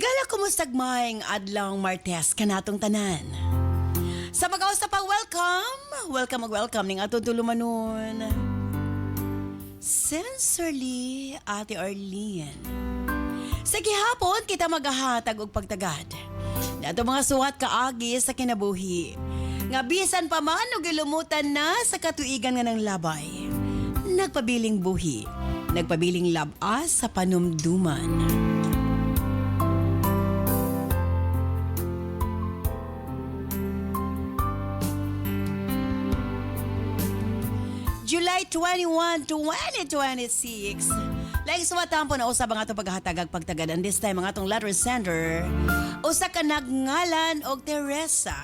Higala kumustag maing adlong Martes kanatong tanan. Sa mag-ausap pa, welcome ning atong tulumanon. Sincerely, Ate Arlene. Sa gihapon, kita maghahatag og pagtagad. Nato mga suwat kaagi sa kinabuhi. Nga bisan pa man o gilumutan na sa katuigan nga ng labay. Nagpabiling buhi, nagpabiling labas sa panumduman. July 21, 2026. Like suwatan po na usab ang atong paghatagag pagtagad. And this time, ang atong letter sender, usa ka nagngalan og Teresa.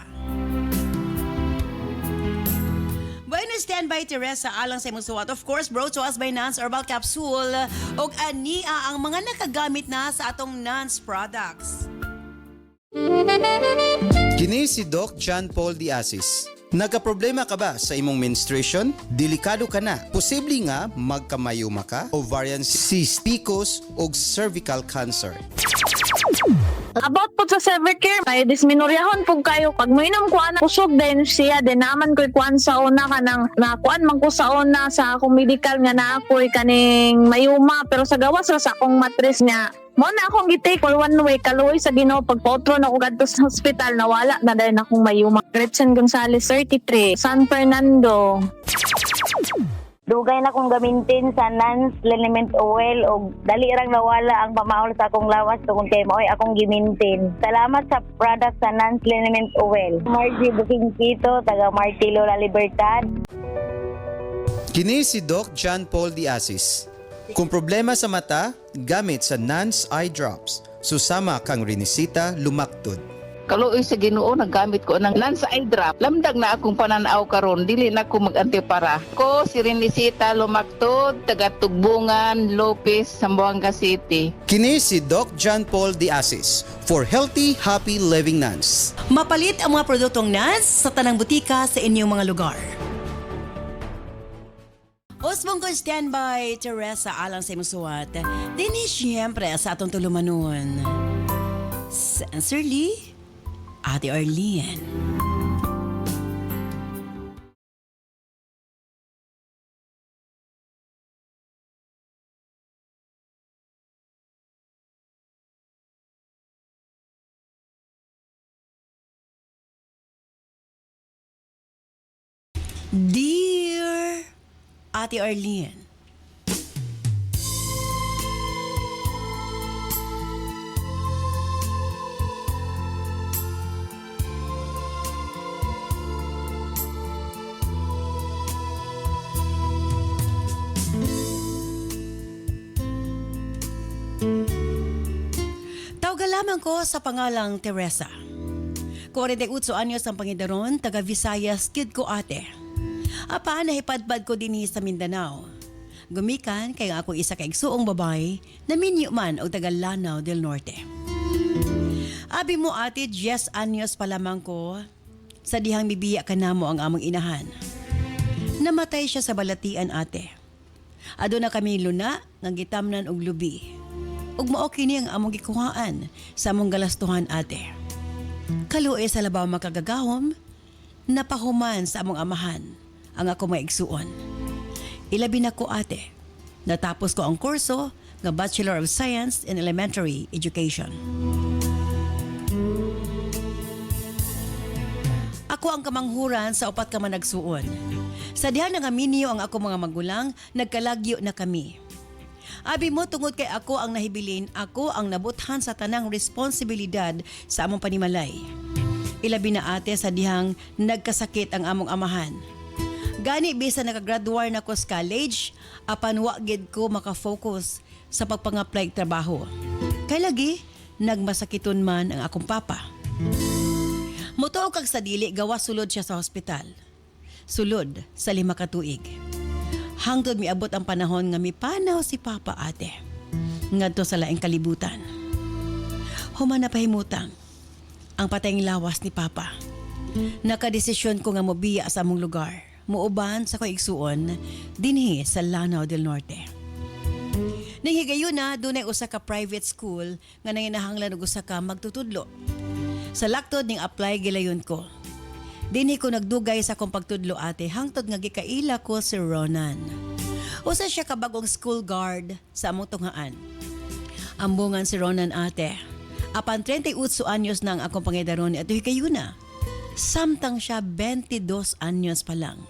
Bueno, standby Teresa alang sa imong suwat. Of course, brought to us by Nance Herbal Capsule og ania ang mga nakagamit na sa atong Nance products. Kini si Doc John Paul Diasis. Nagaproblema ka ba sa imong menstruation? Delikado ka na. Posible nga magkamayuma ka, ovarian cyst, PCOS o cervical cancer. About po sa Severcare, may disminoryahon po kayo. Pag mo inom ko na kusog din siya, din naman ko ikuan sa una ka nang nakuan man ko sa una sa akong medical nga na ako'y kaning mayuma. Pero sa gawas sa akong matres niya, mo na akong gitake for 1 week, kaluoy sa Ginoo, pagpotro na ako gadto sa hospital, nawala na dahil akong mayuma. Gretchen Gonzalez, 33, San Fernando. Dugay na kong gamintin sa Nance Liniment Oil o dali rang nawala ang pamaol sa akong lawas tungkol kay mo'y akong gimintin. Salamat sa product sa Nance Liniment Oil. Margie Booking Kito, taga Martilo La Libertad. Kini si Doc John Paul Diasis. Kung problema sa mata, gamit sa Nance Eye Drops. Susama kang rinisita lumaktod. Kaluoy sa Ginoo naggamit ko ng Nance Eye Drop. Lamdag na akong pananaw karon, dili na ko mag-antipara. Ko si Renisita Lumaktod, taga Tugbungan, Lopez, Zamboanga City. Kini si Doc John Paul Diasis for healthy, happy living Nance. Mapalit ang mga produktong Nance sa tanang butika sa inyong mga lugar. Usbong ko standby, Teresa, alang sa imong suwat. Dini siyempre sa atong tulumanon. Sincerely, Ate Arlene. Dear Ate Arlene, tawag lamang ko sa pangalang Teresa. 48 anyos ang pangidaron, taga Visayas, kid ko ate. Apa, nahipadpad ko din sa Mindanao. Gumikan kay ako isa ka igsuong babae na minyo man o taga Lanao del Norte. Abi mo ate, 10 anyos pa lamang ko sa dihang mibiya ka namo ang among inahan. Namatay siya sa balatian ate. Ado na kami luna, ng gitamnan og lubi. Ug mao kini ang among gikuhaan sa among galastuhan ate. Kaluoy sa labaw makagagahom, napahuman sa among amahan ang ako maigsuon. Ilabi na ko ate. Natapos ko ang kurso ng Bachelor of Science in Elementary Education. Ako ang kamanghuran sa upat ka managsuon. Sa diha nga minyo ang ako mga magulang, nagkalagyo na kami. Abi mo tungod kay ako ang nahibilin, ako ang nabuthan sa tanang responsibilidad sa among panimalay. Ilabi na ate sa dihang nagkasakit ang among amahan. Gani bisa nakagraduar na ko sa college, apan wa gid ko makafocus sa pagpang-apply trabaho. Kay lagi nagmasakiton man ang akong papa. Mutuo kag sa dili gawa sulod siya sa hospital. Sulod sa 5 ka tuig. Hangtod miabot ang panahon nga mipanaw si papa ate. Ngadto sa laing kalibutan. Human na pahimutang ang patayng lawas ni papa. Nakadesisyon ko nga mobiya sa among lugar. Muuban sa ko'y igsuon dinhi sa Lanao del Norte. Ning higayon na dunay usa ka private school nga nanginahanglan og usa ka magtutudlo. Sa laktod ning apply gilayon ko. Dinhi ko nagdugay sa akong pagtudlo ate hangtod nga gikaila ko si Ronan. Usa siya ka bagong school guard sa among tunghaan. Ambungan si Ronan ate. Apan 38 anyos na ang akong pangidaron at higayon na. Samtang siya 22 anyos pa lang.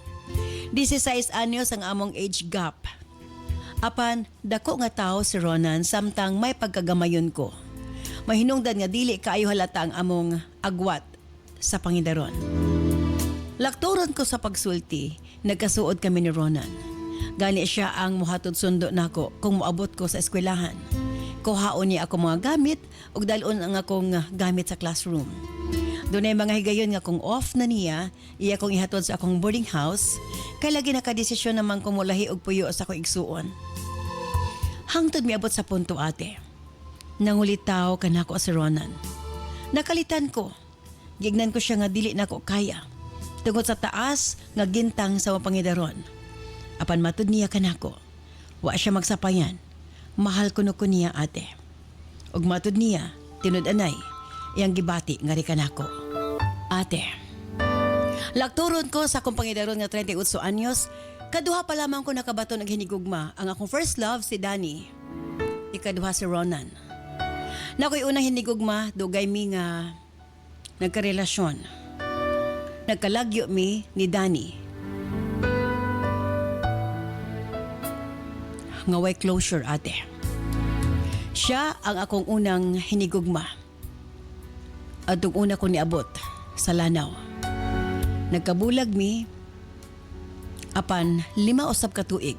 16 anyos ang among age gap. Apan, dako nga tao si Ronan samtang may pagkagamayon ko. Mahinungdan nga dili kaayo halata ang among agwat sa pangidaron. Lakturon ko sa pagsulti, nagkasuod kami ni Ronan. Gani siya ang muhatod sundo nako kung moabot ko sa eskwelahan. Kuhaon niya ako mga gamit ug dalon ang akong gamit sa classroom. Dunay mga higayon nga kung off na niya, iya kong ihatod sa akong boarding house, kay lagi nakadesisyon naman kong mulahi og puyo sa akong igsuon. Hangtod miabot sa punto ate. Nangulitaw kanako si Ronan. Nakalitan ko. Gignan ko siya nga dili nako kaya. Tungod sa taas nga gintang sa mapangidaron. Apan matud niya kanako. Wa siya magsapayan. Mahal kuno ko niya ate. Ug matud niya tinud-anay iyang gibati nga ri kanako. Ate. Lakturon ko sa akong pangidaron nga 38 anyos, kaduha pa lamang ko nakabato naghinigugma ang akong first love si Danny. Ikaduha si Ronan. Nakoy unang hinigugma dugay mi nga nagkarelasyon. Nagkalagyo mi ni Danny. Nga way closure ate. Siya ang akong unang hinigugma. At una ko niabot sa Lanao. Nagkabulag mi apan 5 usab ka tuig.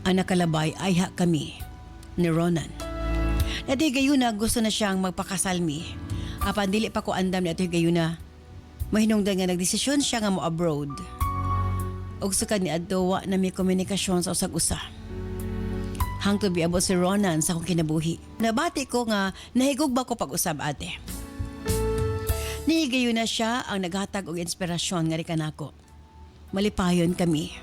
Ang nakalabay ay kami ni Ronan. Dati gayuna gusto na siyang magpakasal mi. Apan dili pa ko andam na ito gayuna. Mahinungdan nga nagdesisyon siya nga mo abroad. Og sukad ni adto na may komunikasyon sa usag-usa. Hangtod biabot si Ronan sa akong kinabuhi. Nabati ko nga nahigog ba ko pag-usab ate. Nihigayon na siya ang naghatag og inspirasyon nga ri kanako. Malipayon kami.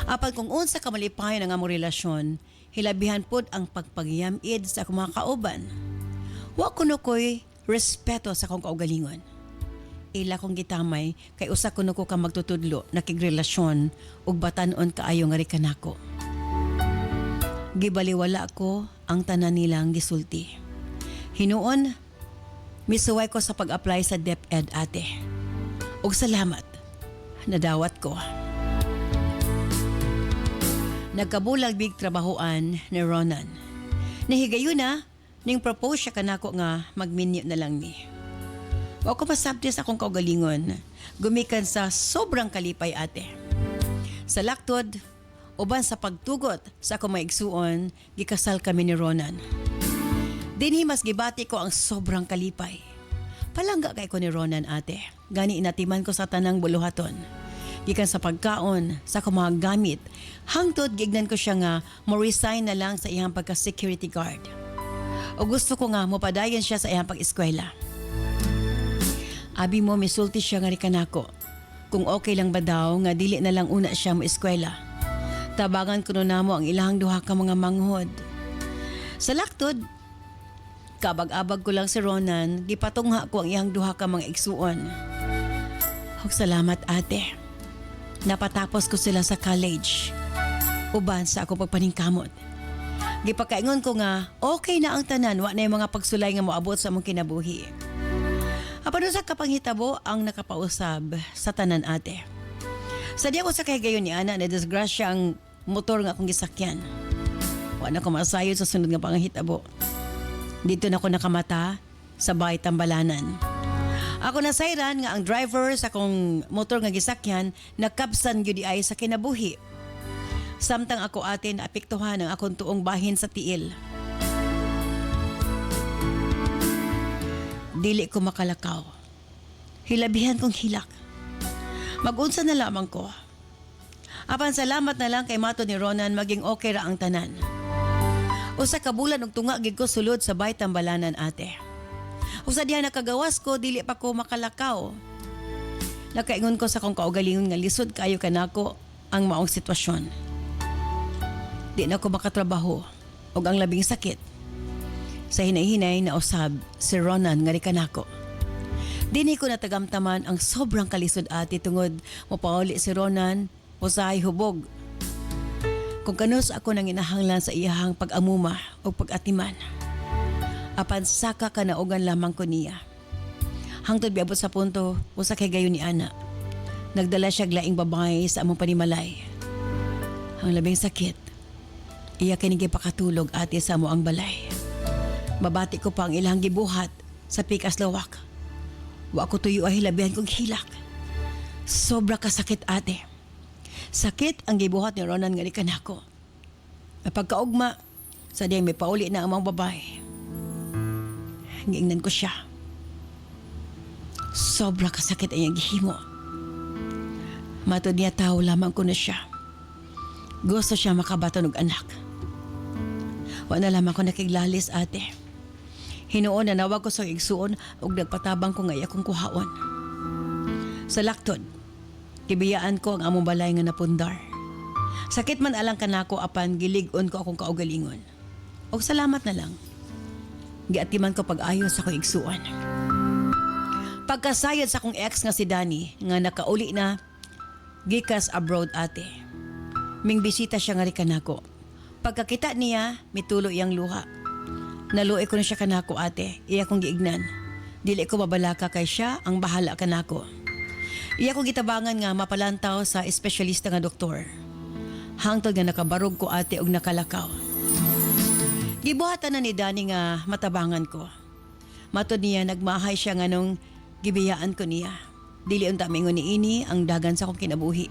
Apan kung unsa ka malipayon ang among relasyon, hilabihan pod ang pagpagyamid sa akong mga kauban. Wa kuno koy respeto sa akong kaugalingon. Ila kong gitamay kay usa kuno ko ka magtutudlo nakigrelasyon ug batan-on kaayo nga ri kanako. Gibaliwala ko ang tanan nilang gisulti. Hinuon, misuway ko sa pag-apply sa DepEd ate. Ug salamat, nadawat ko. Nagkabulag big trabahoan ni Ronan. Nahigayon na, ning propose siya kanako nga magminyo na lang ni. Wa ko masabti sa akong kaugalingon, gumikan sa sobrang kalipay ate. Sa laktod, uban sa pagtugot sa akong maigsuon, gikasal kami ni Ronan. Dinhi mas gibati ko ang sobrang kalipay. Palangga kay ko ni Ronan ate. Gani inatiman ko sa tanang buluhaton. Gikan sa pagkaon, sa akong mga gamit, hangtod gignan ko siya nga mo-resign na lang sa iyang pagka-security guard. O gusto ko nga mopadayon siya sa iyang pag-eskwela. Abi mo misulti siya nga ri kanako. Kung okay lang ba daw nga dili na lang una siya mo eskwela. Tabangan kuno namo ang ilahang duha ka mga manghod. Sa laktod, kabag-abag ko lang si Ronan, gipatungha ko ang iyang duha ka mga igsuon. Og salamat ate. Napatapos ko sila sa college. Uban sa ako pagpaningkamot. Gipakaingon ko nga okay na ang tanan, wa na yung mga pagsulay nga moabot sa mong kinabuhi. Apano sa kapanghitabo ang nakapausab sa tanan ate. Sadya ko sa kahigayon ni Ana na disgrasya ang motor nga akong gisakyan. Wa na ko masayod sa sunod nga panghitabo. Dito na ko nakamata sa bahay Tambalanan. Ako nasayran nga ang driver sa akong motor nga gisakyan nakabsan gyud ay sa kinabuhi. Samtang ako ate naapektuhan ang akong tuong bahin sa tiil. Dili ko makalakaw. Hilabihan kong hilak. Mag-unsa na lamang ko. Apan salamat na lang kay mato ni Ronan maging okay ra ang tanan. Usa ka bulan og tunga gid ko sulod sa bahay Tambalanan ate. Usa diha nakagawas ko dili pa ko makalakaw. Nakaingon ko sa kong kaugalingon nga lisod kayo kanako ang maong sitwasyon. Di na ako makatrabaho og ang labing sakit. Sa hinay-hinay na usab si Ronan nga kanako. Dini ko natagamtaman ang sobrang kalisod ati tungod mopauli si Ronan usahay hubog. Kung kanus ako nang inahanglan sa iyahang pag-amuma o pag-atiman. Apan saka kanaogan lamang ko niya. Hangtod biabot sa punto usa kay gayon ni ana. Nagdala siya glaing babae sa among panimalay. Ang labing sakit. Iya kinigay pakatulog ati sa mo ang balay. Babati ko pa ang ilang gibuhat sa pikas lawak. Wa ko tuyo ay hilabihan kong hilak. Sobra kasakit ate. Sakit ang gibuhat ni Ronan nga ni kanako. Napagkaugma, sa diyang may pauli na amang babae. Giingnan ko siya. Sobra kasakit ang iyang gihimo. Matod niya tao lamang ko na siya. Gusto siya makabaton og anak. Wa na lamang ko nakiglalis ate. Hinuon na nawag ko sa igsuon ug nagpatabang ko nga akong kuhaon. Sa laktod, kibiyaan ko ang among balay nga napundar. Sakit man alang kanako apan gilig-on ko akong kaugalingon. Og salamat na lang. Giatiman ko pag-ayo sa akong igsuon. Pagkasayod sa akong ex nga si Danny nga nakauli na gikas abroad ate. Ming bisita siya nga ri kanako. Pagkakita niya, mitulo iyang luha. Naluoy ko na siya kanako ate, iya kong giignan. Dili ko mabalaka kay siya ang bahala kanako. Iya kong gitabangan nga mapalantaw sa espesyalista nga doktor. Hangtod nga nakabarog ko ate og nakalakaw. Gibuhatan na ni Danny nga matabangan ko. Matod niya nagmahay siya nga nung gibiyaan ko niya. Dili unta mingon niini ang dagan sa akong kinabuhi.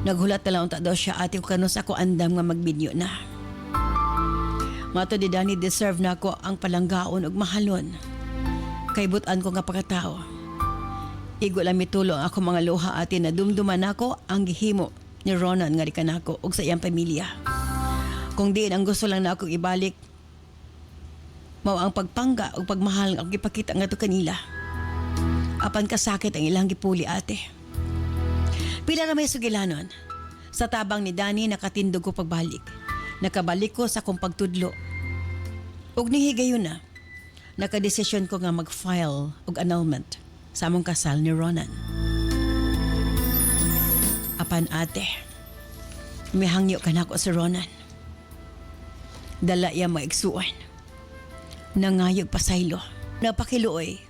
Naghulat na lang unta daw siya ate ko kanus ako andam nga magbinyo na. Mato di Danny deserve na ako ang palanggaon ug mahalon. Kay butan ko nga pagkatao. Igo lang mitulo ang ako mga luha ate na dumduman ako ang gihimo ni Ronan nga kanako ug sa iyang pamilya. Kung diin ang gusto lang na ako ibalik, mao ang pagpangga ug pagmahal nga gipakita nga to kanila. Apan kasakit ang ilang gipuli ate. Pila na may sugilanon. Sa tabang ni Danny nakatindog ko pagbalik. Nakabalik ko sa kong pagtudlo. Ug nihigayon na, nakadesisyon ko nga mag-file og annulment sa among kasal ni Ronan. Apan ate, mihangyo ka na ko si Ronan. Dala iya maigsuan. Nangayog pasaylo. Napakiluoy.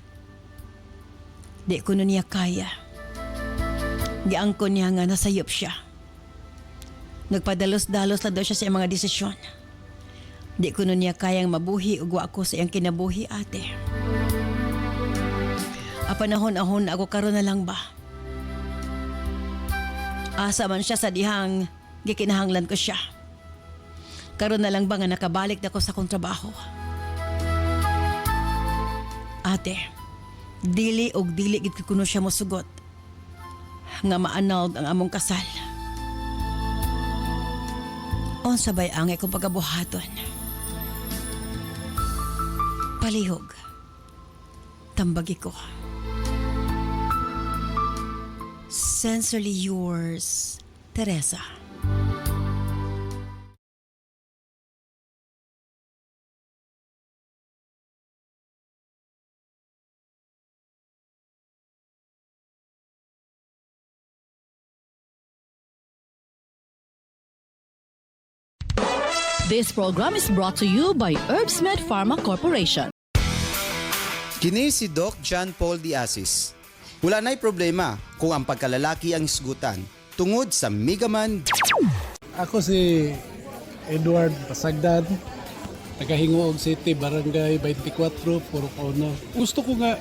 Di ko na niya kaya. Giangkon niya nga nasayop siya. Nagpadalos-dalos na daw siya sa iyang mga desisyon. Di ko nun niya kayang mabuhi ug wa ako sa iyang kinabuhi ate. Apanahon-ahon ako karon na lang ba? Asa man siya sa dihang gikinahanglan ko siya. Karon na lang ba nga nakabalik na ko sa kong trabaho? Ate, dili og dili gid ko kuno siya mosugot. Nga ma-annulled ang among kasal. Unsa bay angay kong pagabuhaton? Palihog. Tambagi ko. Sincerely yours, Teresa. This program is brought to you by Herbsmed Pharma Corporation. Kini si Doc John Paul D. Asis. Wala na'y problema kung ang pagkalalaki ang isgutan tungod sa Megaman. Ako si Edward Pasagdan, taga-Hingoog City, Barangay 24, Purok Ono. Gusto ko nga,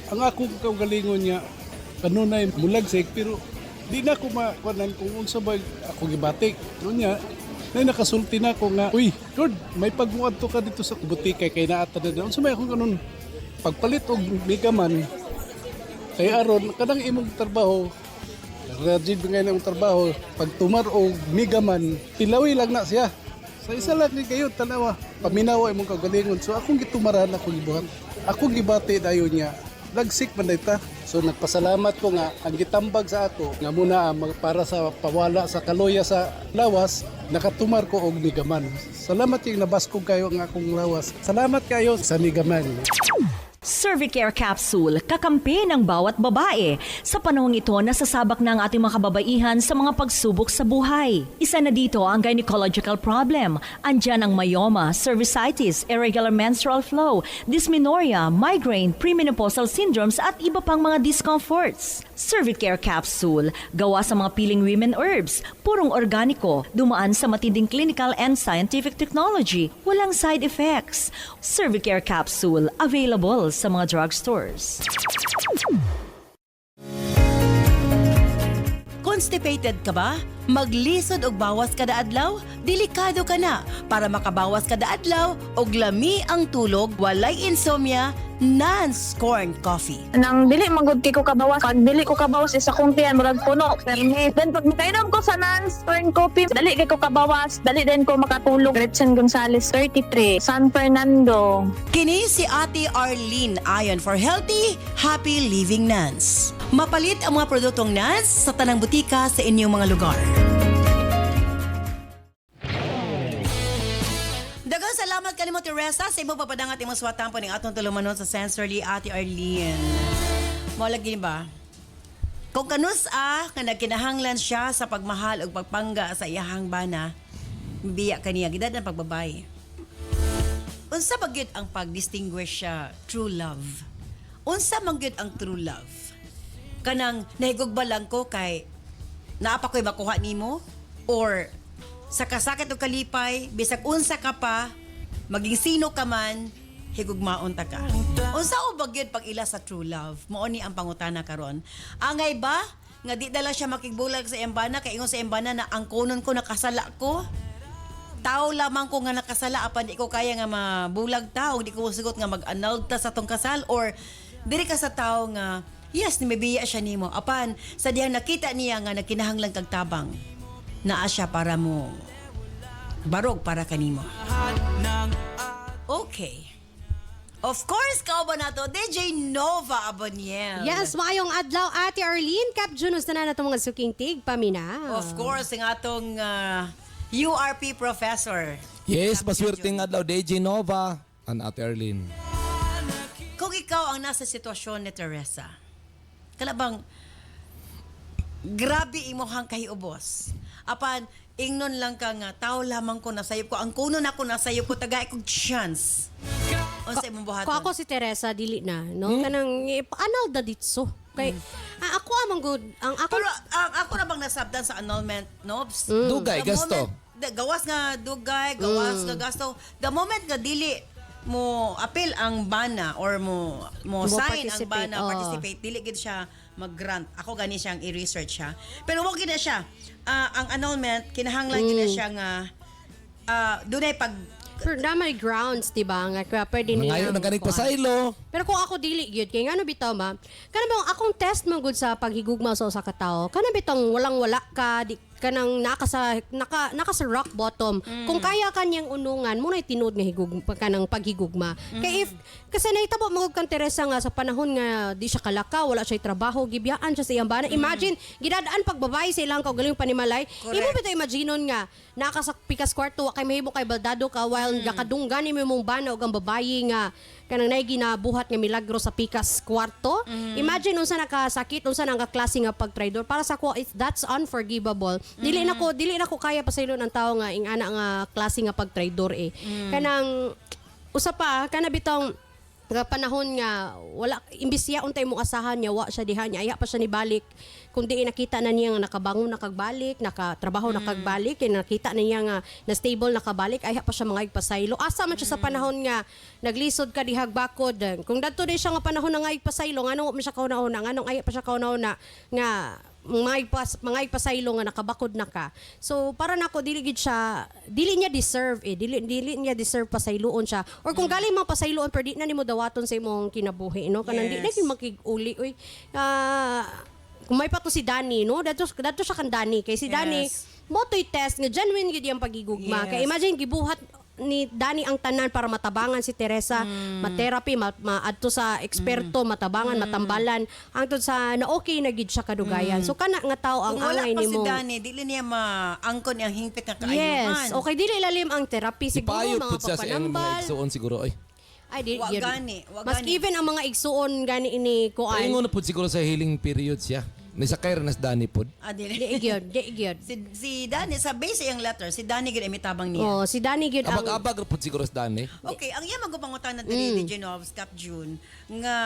ang akong kaugalingon niya, kanunay mulagsik, pero di na ako makuanan kung unsa ba ako gibatik. Doon niya, na nakasulti na ako nga, uy, Lord, may pagmuad to ka dito sa butika kay naata na doon. So may akong ganun, pagpalit og Megaman, kay aron, kanang imong trabaho, rajid nga na imong trabaho, pag tumar og Megaman, pilawi lang na siya. Sa isa lang ni kayo, tanawa, paminawa imong kagalingon. So akong gitumaran, akong gibuhat. Akong gibati dayon niya, lagsik man dayta. So nagpasalamat ko nga ang gitambag sa ato nga muna para sa pawala sa kaloya sa lawas, nakatumar ko og nigaman. Salamat yung nabaskog kayo ang akong lawas. Salamat kayo sa nigaman. Cervicare Capsule, kakampi ng bawat babae. Sa panahong ito, nasasabak na ang ating mga kababaihan sa mga pagsubok sa buhay. Isa na dito ang gynecological problem. Andyan ang myoma, cervicitis, irregular menstrual flow, dysmenorrhea, migraine, premenopausal syndromes at iba pang mga discomforts. Cervicare Capsule, gawa sa mga piling women herbs, purong organiko, dumaan sa matinding clinical and scientific technology, walang side effects. Cervicare Capsule, available sa mga drugstores. Constipated ka ba? Maglisod og bawas kada adlaw? Delikado ka na. Para makabawas kada adlaw og lami ang tulog, walay insomnia, Nance Corn Coffee. Nang dili magudti ko kabawas, pag dili ko kabawas isa kong tiyan murag puno. Permit. Then pag makainom ko sa Nance Corn Coffee, dali kay ko kabawas, dali din ko makatulog. Gretchen Gonzalez, 33, San Fernando. Kini si Ate Arlene ayon for healthy, happy living Nance. Mapalit ang mga produktong Nance sa tanang butika sa inyong mga lugar. Daghang salamat kanimo Teresa sa imong papadangat imong suwatampo ning atong tulumanon sa Sensorly Ate Arlene. Mao lagi ba? Kung kanus nga nagkinahanglan siya sa pagmahal ug pagpangga sa iyahang bana, biya kaniya gidad ang pagbabay. Unsa ba gyud ang pag-distinguish siya true love? Unsa man gyud ang true love? Kanang nahigugba lang ko kay naapa ko'y makuha nimo or sa kasakit o kalipay, bisag unsa ka pa, maging sino ka man, higugmaon ta ka. Unsa o bagyod pag ila sa true love? Mao ni ang pangutana karon. Angay ba nga di dala siya makigbulag sa embana kay ingon sa embana na ang kunon ko nakasala ko? Tao lamang ko nga nakasala apan di ko kaya nga mabulag tao, di ko sugot nga mag-annulled ta sa tong kasal or diri ka sa tao nga yes, nimabiya siya nimo. Apan sa diyang nakita niya nga nagkinahanglan kag tabang naa siya para mo barog para kanimo. Okay. Of course, kao ba na to? DJ Nova Aboniel. Yes, maayong adlaw Ate Arlene. Cap Junos na nato mga suking tig paminaw. Of course, ang atong URP professor. Yes, maswerteng adlaw DJ Nova and Ate Arlene. Kung ikaw ang nasa sitwasyon ni Teresa, kalabang grabe imuhang kahiubos. Apan, ingnon lang ka nga, tao lamang ko nasayop ko. Ang kuno na ko nasayop ko, tagay kong chance. Unsa imong buhaton? Kung ako si Teresa, dili na, no? Kanang, anal da ditso. Kay, ako amang good, ang ako... Pero ako na bang nasabdan sa annulment, no? Dugay, The gasto. Gawas nga dugay, gawas nga gasto. The moment nga dili mo appeal ang bana or mo sign ang participate, bana, oo. participate, dili gid siya mag-grant. Ako gani siyang i-research siya. Pero wag gid na siya. Ang annulment kinahanglan gid na siya nga dunay pag Pero na may grounds, di ba? Nga kaya pwede niya. Ngayon ang ganing pasaylo. Pero kung ako dili gyud kay ngano bitaw ma? Kana ba akong test man gud sa paghigugma sa usa ka tawo? Kana bitong walang-wala ka, di kanang naka sa rock bottom. Kung kaya kanyang unungan, mo na tinud nga kanang paghigugma. Kay if kasi nahitabo mo kang Teresa nga sa panahon nga di siya kalaka, wala siya trabaho, gibiyaan siya sa iyang bana. Imagine gidadaan pagbabae sa ilang kaugaling panimalay. Imo bitaw imaginon nga naka sa pikas kwarto wa kay mahimo kay baldado ka while nakadunggan nimo mong bana ug ang babaye nga kanang nay ginabuhat nga milagro sa pikas kwarto. Imagine unsa nakasakit, unsa nang kaklase nga pagtraidor. Para sa ko, if that's unforgivable, dili na ko kaya pasaylo ng tao nga ingana nga klase nga pagtraidor Kanang usa pa kana bitong nga panahon nga wala imbis ya untay mo asahan niya wa siya diha niya aya pa siya ni balik kung di nakita na niya nga nakabangon nakagbalik nakatrabaho nakagbalik kay nakita na niya nga na stable nakabalik aya pa siya mga igpasaylo asa man siya sa panahon nga naglisod ka dihag bakod kung dadto di siya nga panahon nga igpasaylo ngano man siya kauna-una nganong aya pa siya kauna-una nga mga ipasaylo nga nakabakod na ka. So para nako dili niya deserve dili niya deserve pasayloon siya. Or kung galing mga pasayloon pero di na nimo dawaton sa imong kinabuhi no kanang di na makig-uli oy. Kung may pa to si Danny no dadto siya kan Danny kay si Danny mo to'y test nga genuine gid yung pagigugma. Kay imagine gibuhat ni Dani ang tanan para matabangan si Teresa, ma-therapy, maadto sa eksperto, matabangan, matambalan, hangtod sa na okay na gid siya kadugayan. So kana nga tao ang Kung wala angay pa si nimo. Dani, dili niya maangkon ang hingpit nga kaayuhan. Yes, okay dili ilalim ang therapy siguro Ipayot mga pud siya sa iyang mga pagpanambal. igsuon siguro ay. Ay di Wa yun. gani, wa Mas gani. even ang mga igsuon gani ini kuan. Paingon na pud siguro sa healing period siya. Ni sakay ra nas Dani pud. Dili. Di gyud, di gyud. Si Dani, sa base sa iyang letter, si Dani gid ay mitabang niya. Oh, si Dani gyud ang Abag-abag ra pud siguro sa Dani. Okay, ang iya magpangutan na dili ni Genovs Cap June nga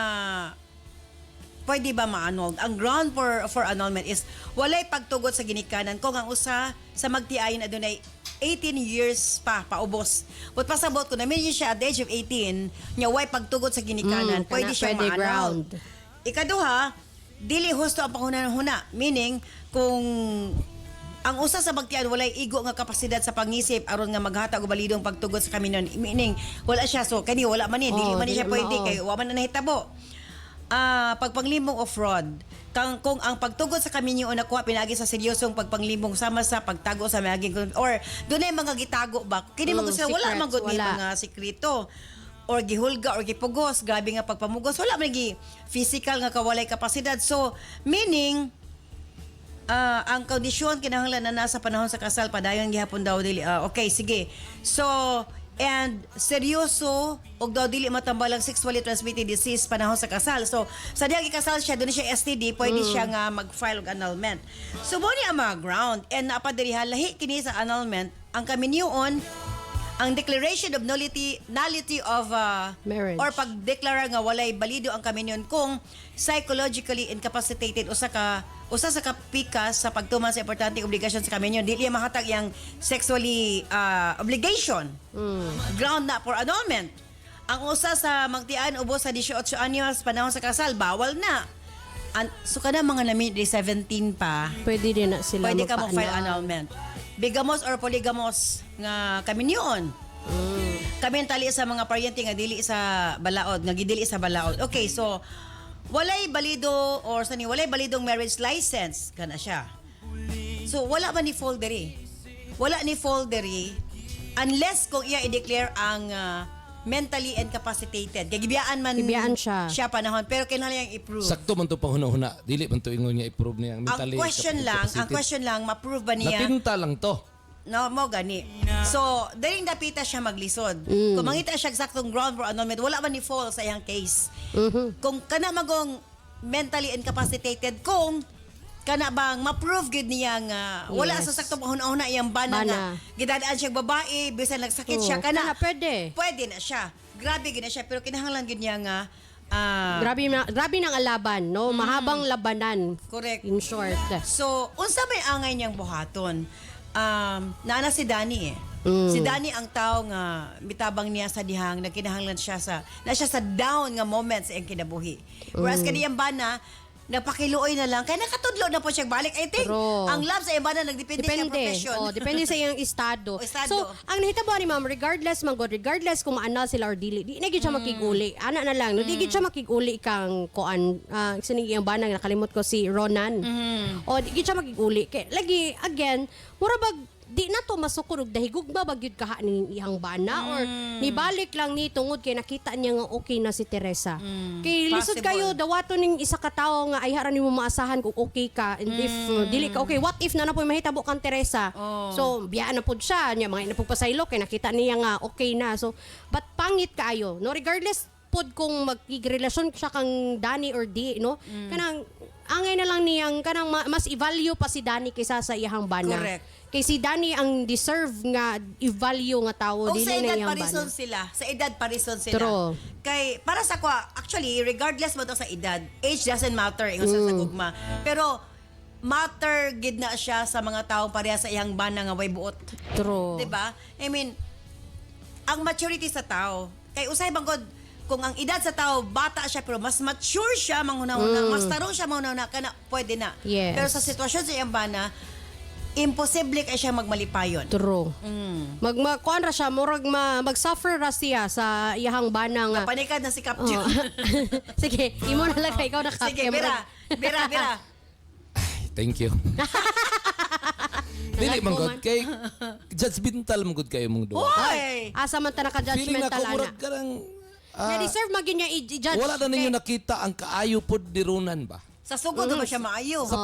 pwede ba ma-annul? Ang ground for annulment is walay pagtugot sa ginikanan kung ang usa sa magtiayon adunay 18 years pa paubos. But pasabot ko namin siya at the age of 18, nya way pagtugot sa ginikanan, pwede siya pwede ma-annul. ground. Ikaduha, dili husto ang panghuna-huna. Meaning, kung ang usa sa magtian walay igo nga kapasidad sa pangisip aron nga maghatag og balidong pagtugot sa kaminon, meaning wala siya, so kani wala man ni, dili man ni siya dili pwede mao. kay wa man na nahitabo. Pagpanglimong o fraud, kung ang pagtugot sa kaminyo o nakuha pinagi sa seryosong pagpanglimong sama sa pagtago sa maging or dunay mga gitago ba kini magusay wala secrets, man gud ni wala. mga sikreto or gihulga or gipugos, grabe nga pagpamugos, wala man gi physical nga kawalay kapasidad. So meaning ang kondisyon kinahanglan na nasa panahon sa kasal padayon gihapon daw dili. Okay, sige. So and seryoso og daw dili matambalang sexually transmitted disease panahon sa kasal. So sa diha gikasal siya dunay siya STD, pwede siya nga mag-file og annulment. So mo ni ang mga ground and napadiriha lahi kini sa annulment ang kaminyoon ang declaration of nullity of Marriage. or pagdeklara nga walay balido ang kaminyon kung psychologically incapacitated usa sa kapikas sa pagtuman sa importanteng obligasyon sa kaminyon dili mahatag yang sexually obligation. Ground na for annulment. Ang usa sa magtian ubos sa 18 anyos panahon sa kasal bawal na. So kada mga nami 17 pa, Pwede din na sila pwede ka mo file magpa-annul. annulment. Bigamos or polygamos nga kaminyon. Kami tali sa mga paryente nga dili sa balaod, nga gidili sa balaod. Okay, so walay balido or walay balidong marriage license kana siya. So wala man ni foldery. Wala ni foldery unless kung iya i-declare ang mentally incapacitated. Kaya gibiyaan man Gibiyaan siya. panahon pero kailangan yang i-prove. Sakto man to panghuna-huna. Dili man to ingon niya i-prove niya Ang mentally. question lang, ma-prove ba niya? Napinta lang to. No, mo gani. So, daling dapita siya maglisod. Kung mangita siya eksaktong ground for annulment, wala man ni fall sa iyang case. Kung kana magong mentally incapacitated, kung kana bang ma-prove gid niya nga wala Yes. sa saktong panghuna iyang bana nga gidadaan siya babae, bisan nagsakit siya kana pwede. pwede na siya. Grabe gid na siya pero kinahanglan gid niya nga Grabe ng alaban, no? Mahabang labanan. correct. In short. So, unsa may angay niyang buhaton? Nana si Dani eh. Si Dani ang tao nga mitabang niya sa dihang nagkinahanglan siya na siya sa down nga moments sa iyang kinabuhi. Whereas kaniyang bana napakiluoy na lang kaya nakatudlo na po siya balik. I think True. ang love sa iyang bana nagdepende sa iyang profession. Depende sa iyang estado. O, estado. So, ang nahitabo ni ma'am, regardless kung maanal sila or dili, di na gid siya makiguli. Ana na lang, no? Di gid siya makiguli kang kuan, sining iyang banang nakalimot ko si Ronan. O di gid siya makiguli. Kay lagi again, mura bag di na to masukod og dahigug ba bagyud kaha ni iyang bana or nibalik lang ni tungod kay nakita niya nga okay na si Teresa. Kay lisod Possible. kayo dawato ning isa ka tawo nga ay haran nimo maasahan kung okay ka and if dili ka okay, what if na po mahitabo kang Teresa? So biyaan na pud siya nya mga napugpasaylo kay nakita niya nga okay na. So but pangit kaayo no regardless pod kung magkigrelasyon siya kang Dani or di no kanang angay na lang niyang kanang mas i-value pa si Dani kaysa sa iyang bana. Correct. Kay si Dani ang deserve nga i-value nga tawo O dili sa na edad iyang parison bana. sila. Sa edad parison sila. True. Kay para sa kwa, actually regardless mo to sa edad, age doesn't matter ingon sa gugma. Pero matter gid na siya sa mga taong pareha sa iyang bana nga way buot. True. 'Di ba? I mean, ang maturity sa tao, kay usay bangod kung ang edad sa tao bata siya pero mas mature siya manghuna-huna, mas tarong siya manghuna-huna kana pwede na. Yes. Pero sa sitwasyon sa iyang bana, imposible kay siya magmalipayon. True. Kuan ra siya murag mag-suffer ra siya sa iyang bana nga. Panikad na si Kapjo. Oh. Sige, imo na lang kay ikaw na Sige, Bira. Thank you. Dili Nagad man ko gud kay judgmental man gud kayo mong duha. Hoy! Asa man ta Feeling na naka-judgmental ko ana. murag karang Nga deserve magin niya i-judge. wala na ninyo kay- nakita ang kaayo pod ni Ronan ba? Sa sugod ba siya maayo? Sa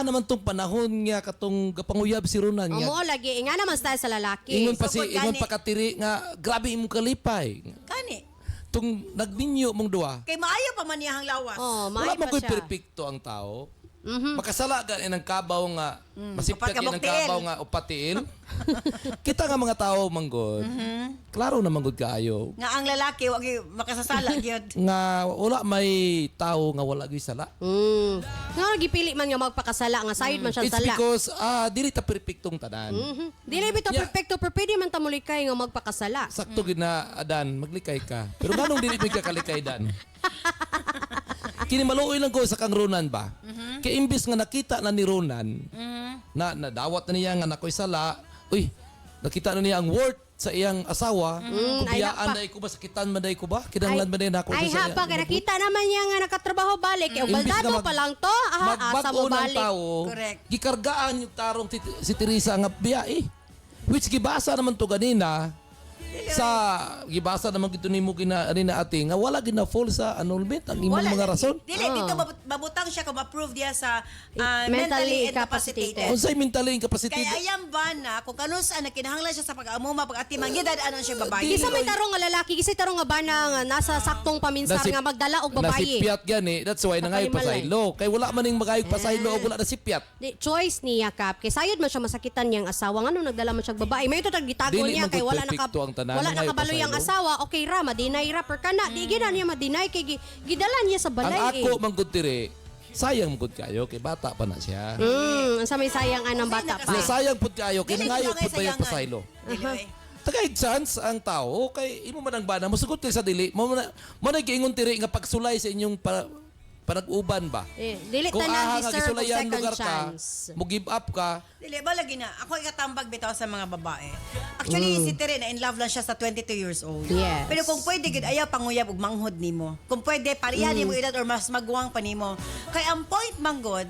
naman tong panahon nga katong gapanguyab si Ronan O nga. mo lagi, nga naman style sa lalaki. Ingon pa sugod ingon gani. pa katiri nga grabe imong kalipay. Kani. Tung nagninyo mong duha. Kay maayo pa man niyang lawas. Oh, Wala maayo man pa ko'y siya. perpekto ang tao. Makasala ka ng kabaw nga masipyat Upat ka ng kabaw nga upatiil. Kita nga mga tao manggod. Klaro na manggod kaayo. Nga ang lalaki wag gyud makasasala gyud. Nga wala may tao nga wala gyud sala. Nga gipili man nga magpakasala nga sayod man siya It's sala. because dili ta perpektong tanan. Dili bitaw Yeah. perfecto pero pwede man ta mulikay nga magpakasala. Sakto gid na adan maglikay ka. Pero nganong dili mi ka kalikay dan? Kini maluoy lang ko sa kang Ronan ba? Kay imbis nga nakita na ni Ronan na nadawat na niya nga nakoy sala, uy, nakita na niya ang worth sa iyang asawa, ay, kubiyaan hapa. na ko ba, sakitan man day ko ba? Kinanglan man day na ako Ay sa hapa kay nakita naman niya nga nakatrabaho balik. Kay Imbis baldado na pa lang to. Asa magbago mo ng balik. tao, Correct. gikargaan yung tarong si Teresa nga biyae. Which gibasa naman to ganina, sa gibasa naman gito nimo gina ani na ate nga wala gina fall sa annulment ang imong mga rason. Dili dito mabutang siya kung approve diya sa Mentally mentally incapacitated. Unsay mentally incapacitated? Kaya ayam ba na kung kanusa na kinahanglan siya sa pag-amuma pag-ati mangidad anon siya babae. Gisa may tarong nga lalaki, gisa tarong nga bana nga nasa saktong paminsar Nasip- nga magdala og babae. Nasipyat gani, that's why nangayog Kapalimalay. pasaylo. Kay wala man ning magayog pasaylo o wala nasipyat. Di, choice niya kap kay sayod man siya masakitan niyang asawa ngano nagdala man siya og babae may ito tag gitago Dili niya man kay gud wala perfecto ang tanan, wala ngayon nakabalo yang pasaylo. asawa okay ra madinay ra per kana di gina niya madinay kay gidala niya sa Ang balay ako manggod dire, sayang manggod kayo kay bata pa na siya. sa may sayang anang bata pa. Nga sayang pud kayo kay Dili nangayog ko pud nga ba yung sayangan. pasaylo. Anyway. Tagay chance ang tao kay imo man ang bana mosugot kay sa dili mo na giingon tiri nga pagsulay sa inyong panag-uban ba. Dili Kung tanan aha nga deserve og gisulayan second lugar ka, chance. mo give up ka, Dili ba lagi na ako ikatambag bitaw sa mga babae. Actually si Tere na in love lang siya sa 22 years old. Yes. Pero kung pwede gid ayaw panguyab og manghod nimo. Kung pwede pareha nimo edad or mas magwang pa nimo. Kay ang point manggod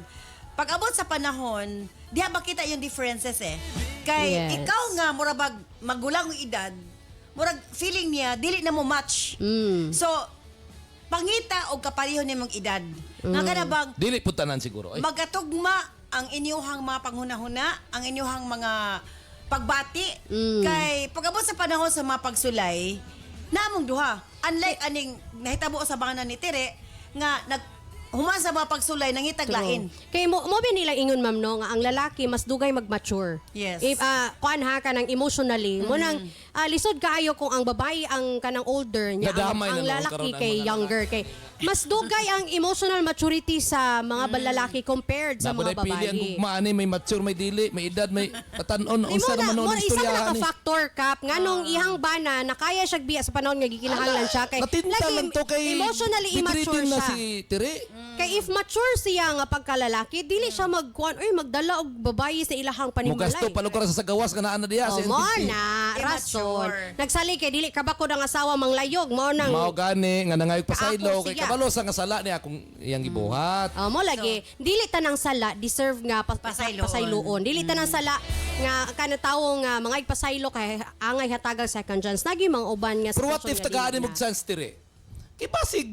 pag abot sa panahon, diha makita yung differences eh. Kay Yes. ikaw nga murabag magulang ang edad, murag feeling niya dili na mo match. So pangita og kapareho nimong edad. Nga kana bang dili pud tanan siguro. Ay, magkatugma ang inyuhang mga panghunahuna, ang inyuhang mga pagbati. Kay pagabot sa panahon sa mga pagsulay, namong duha. Unlike aning nahitabo sa banganan ni Tere, nga human sa mga pagsulay, nangitag lain. Kay mo bin nila ingon ma'am no nga ang lalaki mas dugay mag-mature. Yes. If kuan ha kanang emotionally, mo nang lisod kaayo kung ang babae ang kanang older niya, Nadamay ang na noon lalaki karon ang kay mga younger kay mas dugay ang emotional maturity sa mga lalaki compared sa mga pili ang babae. gugma ani may mature, may dili, may edad, may katanon unsa naman mo ang isa istoryahan ka ni. factor kap nganong ihang bana na kaya siya biya sa panahon nga gikinahanglan siya kay Natinta lang to kay emotionally immature bedridden na siya. si Tere. Kay if mature siya nga pagkalalaki, dili siya magdala og babaye sa ilahang Mo panimalay. gasto palugar sa gawas nga naa na diya sa mo NTT. na rason. Immature. Nagsali kay dili kabako ng asawa manglayog mo nang Mao gani nga nangayog pasaylo Kaako kay siya. kabalo sa nga sala niya kung iyang gibuhat. mo lagi dili tanang sala deserve nga Pasayloon. pasayloon. Dili tanang sala nga kana tawo nga mga igpasaylo kay angay hatagang second chance. Nagi mang uban nga Pero what sitwasyon if nga tagaan dili mo na. chance Tere? Kay basig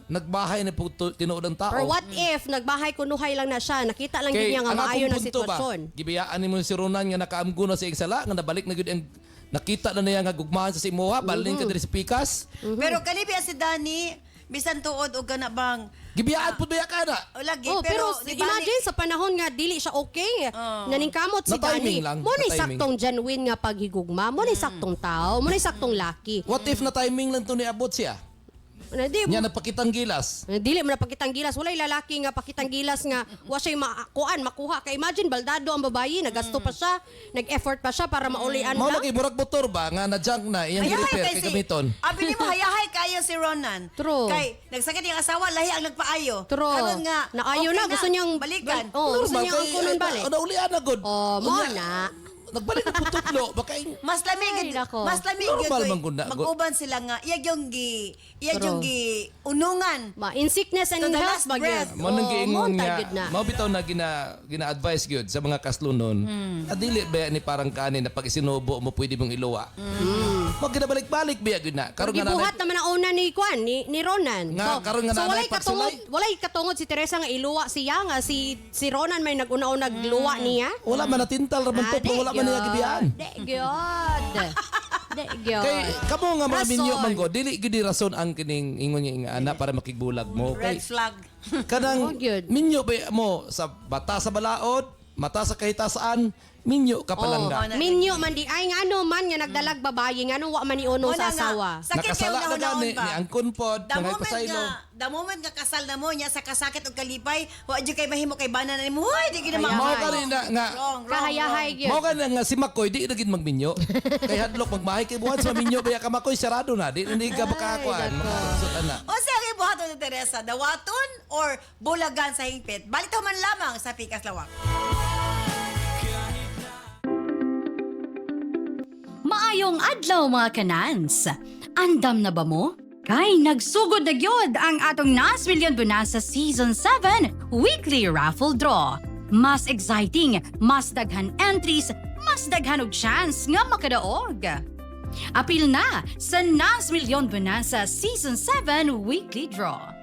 nagbahay na po tinuod ang tao. Or what if nagbahay kunuhay lang na siya, nakita lang gid niya nga ang maayo akong na punto sitwasyon. Ba, gibiyaan ni mo si Ronan nga nakaamgo na sa iyang sala nga nabalik na gud ang nakita na niya nga gugmahan sa imuha, baling ka diri sa pikas. Pero kanibi si Danny, bisan tuod og kana bang Gibiyaan pud ba ka na? o lagi pero di ba imagine sa panahon nga dili siya okay. Naningkamot si Na-timing Danny. lang, Mo ni na-timing. saktong genuine nga paghigugma, mo ni saktong tao, mo ni saktong laki. What if na timing lang to ni abot siya? Di Nya napakitang gilas. dili mo na pakitang gilas, walay lalaki nga pakitang gilas nga wa siya makuha. Kay imagine baldado ang babayi, nagasto pa siya, nag-effort pa siya para maulian Mao lang. lagi murag motor ba nga na junk na iyang repair kay gamiton. Abi ni mo hayahay kayo si Ronan. True. Kay nagsakit yung asawa, lahi ang nagpaayo. True. Karon nga, Naayo okay na, gusto niyang balikan. Oh, gusto niyang angkunon balik. Naulian na gud. Oh, mo na. nagbalik na pututlo. Baka Mas lamig Ay, nako. mas lamig Normal gyud man gud na- mag-uban sila nga iya yung True. unungan. In sickness and To the health last ba breath. gyud? mo nang Oo, giingon mo nga, tagid na. mao bitaw na gina-advise gyud sa mga kaslunon. Adili ba ni parang kanin na pag isinubo mo pwede mong iluwa. Mo ginabalik-balik biya gyud na. Karon Karon nga gibuhat naman ang una ni Kwan ni Ronan. Nga, karon nga nanay walay pagsulay. walay katungod si Teresa nga iluwa siya nga si Ronan may nag-una-una nagluwa niya. wala man natintal ra man to, pero wala man niya gibiyan. De gyud. De gyud. Kay kamo nga mga Rason. minyo man go, dili gid rason ang kining ingon niya nga ana para makigbulag mo. Red Kay flag. kanang Oh, good. minyo ba mo sa bata sa balaod, mata sa kahitasaan, minyo ka palangga. na- Minyo man di ay ngano man nga nagdalag babayi ngano wa man iuno Wala sa nga. asawa. Sakit kayo Nakasala na unahon gani pa. ni angkon pod, The nangay moment pasaylo. the moment nga kasal na mo nya sa kasakit og kalipay, wa jud kay mahimo kay bana na nimo. Hoy, di gid Kaya Mao Ay. ka rin na nga Wrong. Kahayahay gyud. Mao ka na nga si Makoy di na gid magminyo. Kay hadlok magmahay kay buhat sa minyo baya ka Makoy sarado na di ka makakuan. Makasot ana. O sa akin buhaton ni Teresa, dawaton or bulagan sa hingpit? Balitaw man lamang sa Pikas Lawak. Maayong adlaw mga kanans. Andam na ba mo? Kay nagsugod na gyud ang atong Nas Million Bonanza Season 7 Weekly Raffle Draw. Mas exciting, mas daghan entries, mas daghan og chance nga makadaog. Apil na sa Nas Million Bonanza Season 7 Weekly Draw.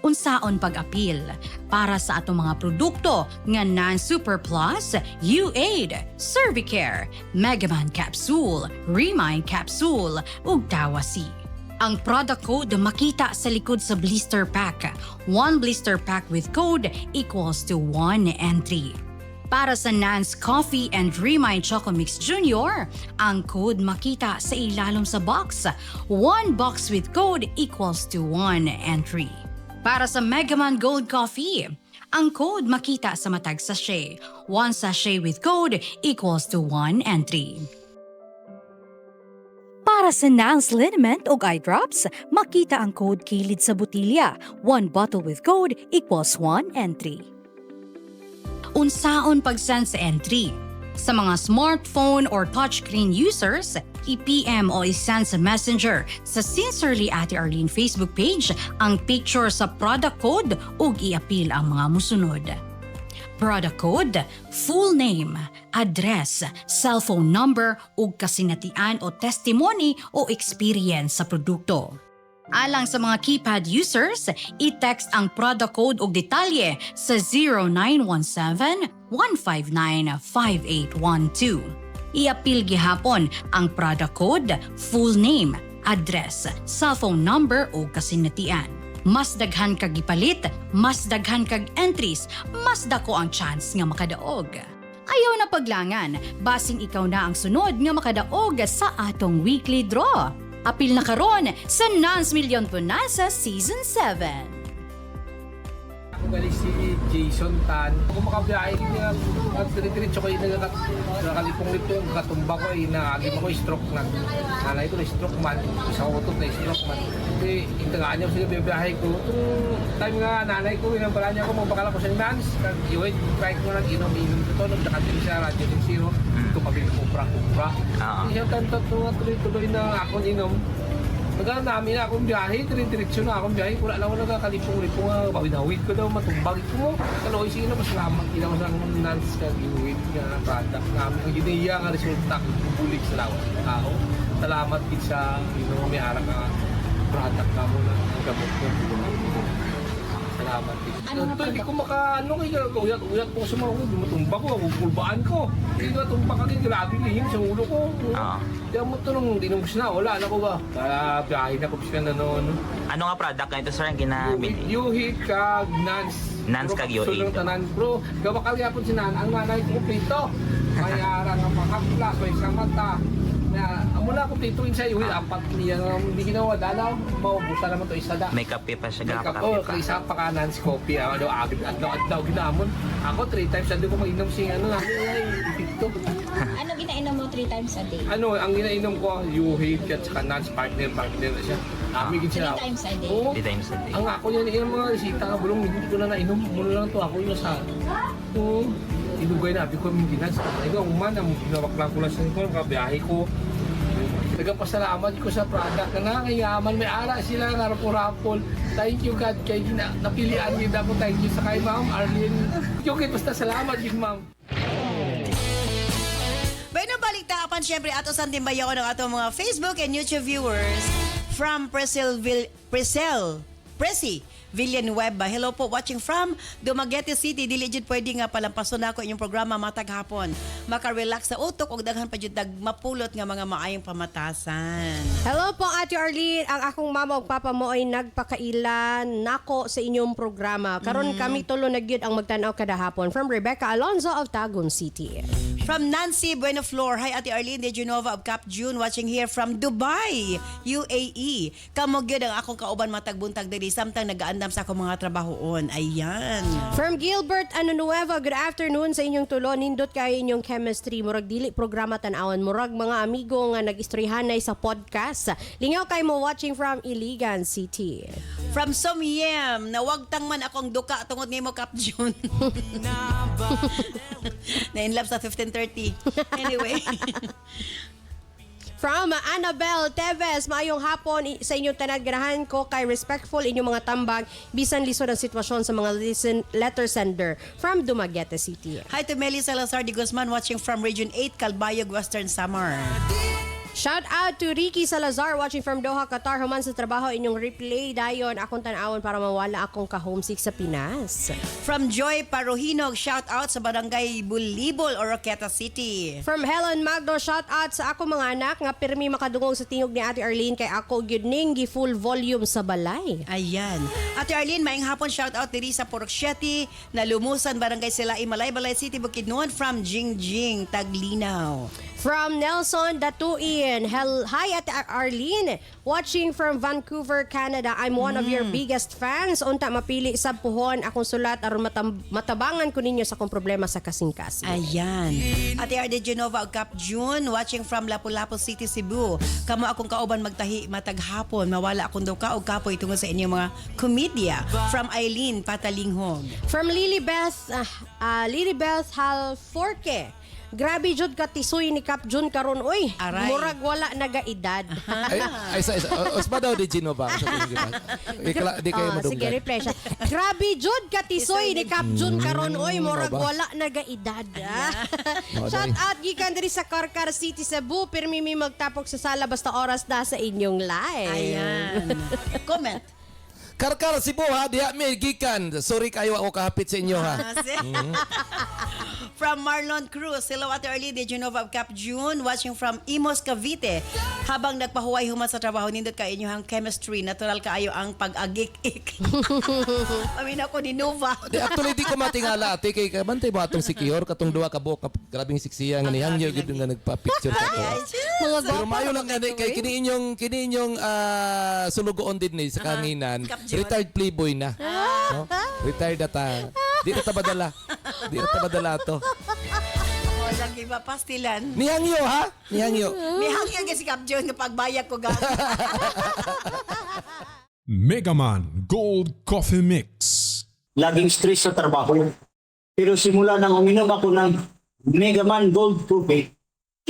Unsaon pag-apil para sa atong mga produkto nga Nan Super Plus, U8, Cervicare, Megaman Capsule, Remind Capsule ug Dawasi. Ang product code makita sa likod sa blister pack. One blister pack with code equals to 1 entry. Para sa Nan's Coffee and Remind Choco Mix Junior, ang code makita sa ilalom sa box. One box with code equals to 1 entry. Para sa Megaman Gold Coffee, ang code makita sa matag sachet. One sachet with code equals to 1 entry. Para sa Nals Liniment o eye drops, makita ang code kilid sa botilya. One bottle with code equals 1 entry. Unsaon pag-send sa entry? Sa mga smartphone or touchscreen users, i-PM o i-send sa Messenger sa Sincerely Ate Arlene Facebook page ang picture sa product code ug i-apil ang mga musunod. Product code, full name, address, cellphone number ug kasinatian o testimony o experience sa produkto. Alang sa mga keypad users, i-text ang product code ug detalye sa 0917-159-5812. I-apil gihapon ang product code, full name, address, cellphone number ug kasinatian. Mas daghan kag gipalit, mas daghan kag entries, mas dako ang chance nga makadaog. Ayaw na paglangan, basing ikaw na ang sunod nga makadaog sa atong weekly draw. Apil na karon sa Nans Million Bonanza Season 7. Ako galing si Jason Tan. Kung makabiyahe niya, diretso ko yung nakalipong nito, katumba ko, nagim ako stroke na. Nanay ko na stroke man, isang utot na stroke man. Kasi intagaan niya sila biyahe ko. Itong time nga nanay ko, inambala niya ako, magbakala ko sa Nans. Iwait, try ko na inom-inom ito, nagdakating sa Radio Ting Zero. Ito kami kupra-kupra. Isang tanto tuloy-tuloy na ako inom. Nagano namin na akong biyahe, diretso na akong biyahe. Wala lang ako nagkakalipong-lipong, bawid-hawid ko daw, matumbag ko mo. Kaloy sino, mas lamang ilaw sa Nans kag-iwid nga product namin. Ang ginaya nga resulta, bulig sa lawas ng tao. Salamat din sa may harap nga product na mo na gamot ko. Salamat din. Hindi ko uyat po sa mga hindi matumba ko, pulbaan ko. Hindi ko matumba kagin, grabe lihim sa ulo ko. Kaya mo ito nung dinungos na, wala na ko ba? Kaya biyahe na ko siya na noon. Ano nga product na ito, sir, ang ginamit? Yuhit kag Nans. Nans kag Yuhit. Sulong tanan. Bro, gawakal nga po si Nan, ang nanay ko kumplito. Kaya arang ang makapla, may isang mata. Mula ko pituin sa Yuhit, apat niya. Hindi ginawa dalaw, maubusan naman ito isa da. May kape pa siya, Makeup, gapakape pa. isa pa ka Nans coffee. Adlaw ginamon. Ako 3 times a day ko mag-inom sing ipito. Ano ginainom mo 3 times a day? Ang ginainom ko, Yuhit at saka Nans partner na siya. Amigin siya. 3 times a day? Oo. 3 times a day. Ang ako niya, yung mga resita nga bulong, hindi ko na nainom. Muna lang to ako yung sa... Oo. Idugay na, abi ko yung ginas. Ikaw, man, ang ginawak ko lang sa ito, kabiyahe ko. Nagpasalamat ko sa product na nangayaman. May ara sila nga rapol-rapol. Thank you God kay napilian yun ako. Thank you sa kay Ma'am Arlene. Okay, basta salamat yun Ma'am. Bueno, balik taapan syempre ato sa timbayaw ng ato mga Facebook and YouTube viewers from Presi Villanueva. Hello po, watching from Dumaguete City. Dili jud pwede nga palampason ako inyong programa matag hapon. Maka-relax sa utok ug daghan pa jud mapulot nga mga maayong pamatasan. Hello po, Ate Arlene. Ang akong mama ug papa mo ay nagpakailan nako sa inyong programa. Karon kami tulo nagyud ang magtan-aw kada hapon. From Rebecca Alonzo of Tagun City. From Nancy Buenoflor. Hi, Ate Arlene de Genova of Cap June. Watching here from Dubai, UAE. Kamo gyud ang akong kauban matag-buntag diri samtang nagaandam sa akong mga trabahoon. Ayan. From Gilbert Anunueva, good afternoon sa inyong tulo. Nindot kayo inyong chemistry. Murag dili programa tan-awon. Murag mga amigo nga nag-istoryahanay sa podcast. Lingaw kay mo watching from Iligan City. From Somyem, nawagtang man akong duka tungod nimo Cap June. Na-inlove sa 15:30. Anyway. From Annabel Teves, maayong hapon sa inyong tanan. Ganahan ko kay respectful inyong mga tambag bisan lisod ang sitwasyon sa mga letter sender from Dumaguete City. Hi to Meli Salazar de Guzman watching from Region 8, Calbayog, Western Samar. Shout out to Ricky Salazar watching from Doha, Qatar. Human sa trabaho inyong replay dayon akong tan-awon para mawala akong ka-homesick sa Pinas. From Joy Parohinog, shout out sa Barangay Bulibol, Oroqueta City. From Helen Magdo, shout out sa ako mga anak nga pirmi makadungog sa tingog ni Ate Arlene kay ako gyud ning gi full volume sa balay. Ayan. Ate Arlene, maayong hapon, shout out diri sa Puroksyeti, na Lumusan, Barangay Silay, Malay, Balay City, Bukidnon. From Jingjing, Taglinaw. From Nelson Datuin, hi Ate Arlene, watching from Vancouver, Canada. I'm one of your biggest fans. Unta mapili sa puhon akong sulat aron matabangan ko ninyo sa akong problema sa kasing-kasing. Ayan. Ate Arde Genova og Cap June, watching from Lapu-Lapu City, Cebu. Kamo akong kauban magtahi mataghapon, mawala akong duka og kapoy tungod sa inyong mga komedya. From Eileen Patalinghog. From Lilibeth Halforke. Grabe jud ka tisoy ni Cap June karon oy. Aray. Murag wala nagaedad. Ay, ospa daw di Genova. Di kayo madunggan. Sige, replay siya. Grabe jud ka tisoy ni Cap June karon oy, murag wala nagaedad. Shout out gikan diri sa Karkar City, Cebu. Pirmi mi magtapok sa sala basta oras na sa inyong live. Ayan. Comment. Karkar Cebu ha, diha mi gikan. Sorry kayo ako kahapit sa inyo ha. From Marlon Cruz, hello Ate Arlene de Genova of Cap June, watching from Imos, Cavite. Habang nagpahuway human sa trabaho, nindot kayo inyong chemistry, natural kaayo ang pag-agik-ik. Amin ako ni Nova. Actually, di ko matingala. Ate, kay kabantay mo atong si Kior, katong duwa ka buhok, grabing siksiya nga niyang yun nga nagpa-picture ka to. Pero mayo lang nga, kay kini inyong sulugoon din ni sa kanginan. Retired playboy na. No? Retired ata. Di na tabadala. Di na tabadala to. Walang iba pastilan. Nihangyo ha? Nihangyo. Nihangyo kasi Cap June kapag bayak ko gano'n. Megaman Gold Coffee Mix. Laging stress sa trabaho. Pero simula nang uminom ako ng Megaman Gold Coffee,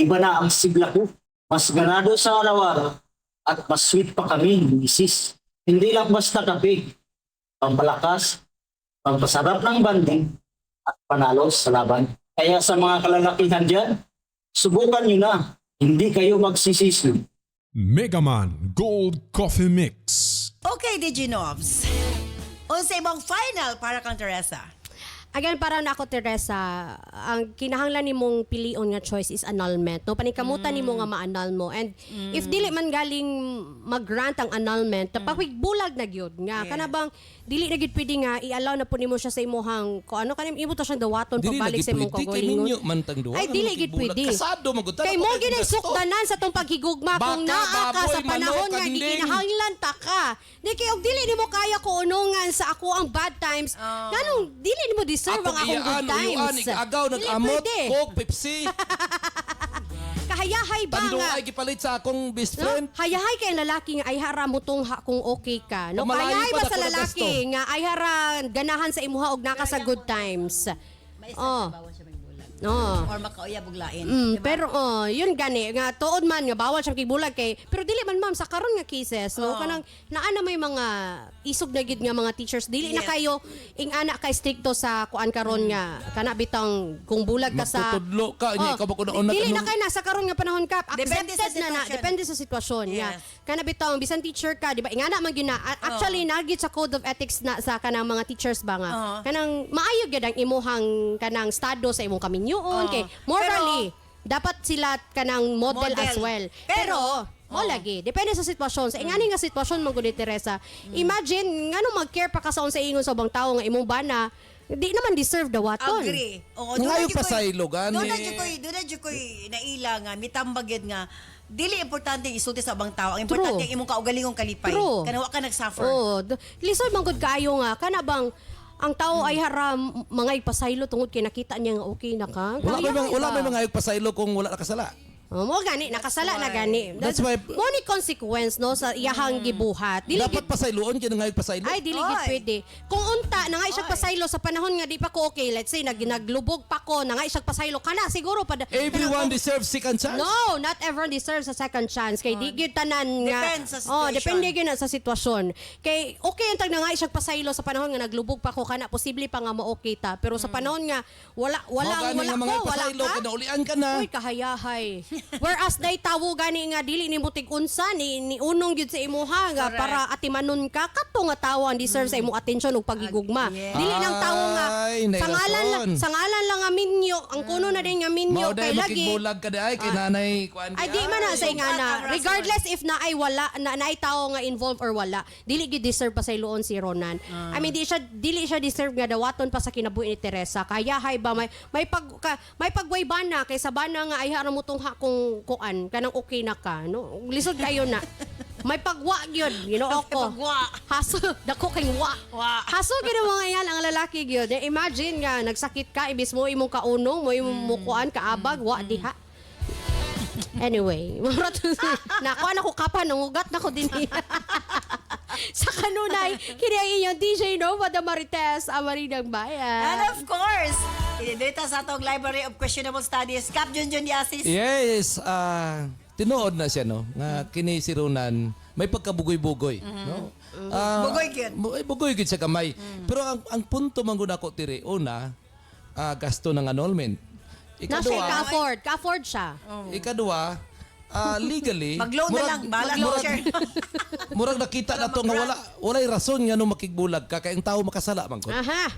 iba na ang sigla ko. Mas ganado sa araw-araw at mas sweet pa kami, misis. Hindi lang basta kape. Pampalakas, pampasarap ng banding, at panalo sa laban. Kaya sa mga kalalakihan dyan, subukan nyo na. Hindi kayo magsisisi. Megaman Gold Coffee Mix. Okay, Diginovs. Unsa imong final para kang Teresa? Again, para na ako, Teresa, ang kinahanglan nimong pilion nga choice is annulment. No? Panikamutan nimo nga ma-annul mo. And if dili man galing mag-grant ang annulment, bulag na gyud nga. Yeah. Kana bang dili na gyud pwede nga i-allow na po nimo siya sa imuhang ko ano kanim imo to siyang dawaton pabalik sa imong kaugalingon. Ay dili gyud pwede. Kasado magud ta. Kay mo ginay sukdanan sa tong paghigugma kung naa ka sa panahon nga gikinahanglan ta ka. Di kay og dili nimo kaya ko unungan sa ako ang bad times. Nganong dili nimo deserve ang akong good times. Agaw nag-amot, Coke, Pepsi. Kahayahay ba Tando nga? ay gipalit sa akong best friend. No? Hayahay kay lalaki nga ay hara mo tong kung okay ka. No? Pamalayo Kahayahay pa ba na sa ko lalaki nga ay hara ganahan sa imuha og naka sa good times? Oh. No. Or makauyab og lain. Diba? Pero yun gani nga tuod man nga bawal siyang kibulag kay pero dili man ma'am sa karon nga cases no kanang naa na may mga isog na gid nga mga teachers dili na kayo ing ana kay stricto sa kuan karon nga kana bitang kung bulag ka sa Magtutudlo ka nya ikaw ba kuno dili na kay na sa karon nga panahon ka Depende sa accepted na sitwasyon. depende sa sitwasyon Yes. kana bitang bisan teacher ka di ba ingana man gyud na actually nagit sa code of ethics na sa kanang mga teachers ba nga kanang maayo gyud ang imuhang kanang estado sa imong kaminyoon kay morally dapat sila kanang model as well pero mo lagi depende sa sitwasyon sa ingani nga sitwasyon man gud ni Teresa imagine ngano mag-care pa ka sa unsa ingon sa ubang tawo nga imong bana di naman deserve dawaton. Agree. Oo, Ngayon pa sa ilogan. Doon na dyan ko'y naila nga, mitambagid nga, dili importante isulti sa abang tao. Ang importante ang imong kaugalingong kalipay. True. Kana wa ka nag-suffer. Oo. Lisod man gud kaayo nga kana bang ang tao ay haram mga ipasaylo tungod kay nakita niya nga okay na ka. Wala may mga pasaylo kung wala nakasala. Mo gani nakasala na gani. That's why mo ni consequence no sa iyahang gibuhat. Dili dapat pasayloon kaya ngayog pasaylo. ay dili gid pwede. Kung unta na nga isag pasaylo sa panahon nga di pa ko okay, let's say naglubog pa ko na nga isag pasaylo kana siguro pa Everyone deserves second chance. No, not everyone deserves a second chance. Kay di gyud tanan nga. Depends sa situation. Depende gyud na sa sitwasyon. Kay okay ang tag na nga isag pasaylo sa panahon nga naglubog pa ko kana posible pa nga mo-okay ta. Pero sa panahon nga wala Mga mga ko, wala pasaylo ka. kinaulian ka na. Uy, kahayahay. Whereas day tawo gani nga dili ni mutig unsa ni unong gyud sa imuha nga para atimanon ka kato nga tawo ang deserve sa imong atensyon ug pagigugma. Dili nang tawo nga Ay, nay rason. sa ngalan lang nga minyo, ang kuno na din nga minyo Mao kay dahil lagi. makigbulag ka di ay kay nanay kuan. Ay di man na sa ingana. Regardless if na ay wala na ay tawo nga involved or wala, dili gyud deserve pa sa iluon si Ronan. I mean dili siya deserve nga dawaton pa sa kinabuhi ni Teresa. Kaya hay ba may pagway bana kay sa bana nga ay hara mo tong kung kuan kanang okay na ka no lisod kayo na may pagwa gyud Ginoo ko haso dako kay wa haso gyud mga yan ang lalaki gyud imagine nga nagsakit ka ibis mo imong kaunong mo imong mukuan kaabag wa diha anyway marat nakuha na ko kapan nangugat na ko din sa kanunay kini ang inyong DJ Nova da Marites Amarinang Bayan And of course, dito sa atong Library of Questionable Studies, Cap Junjun Yasis. Yes, tinuod na siya no nga kini si Ronan may pagkabugoy-bugoy no. Bugoy gyud. Bugoy gyud sa kamay. Pero ang punto man gud ako tiri una gasto ng annulment. na siya ka-afford siya. Ikadua, legally Mag-loan na lang, bahala mo, sir. murag nakita na to nga walay rason nga no makigbulag ka kay ang tao makasala man ko. Aha.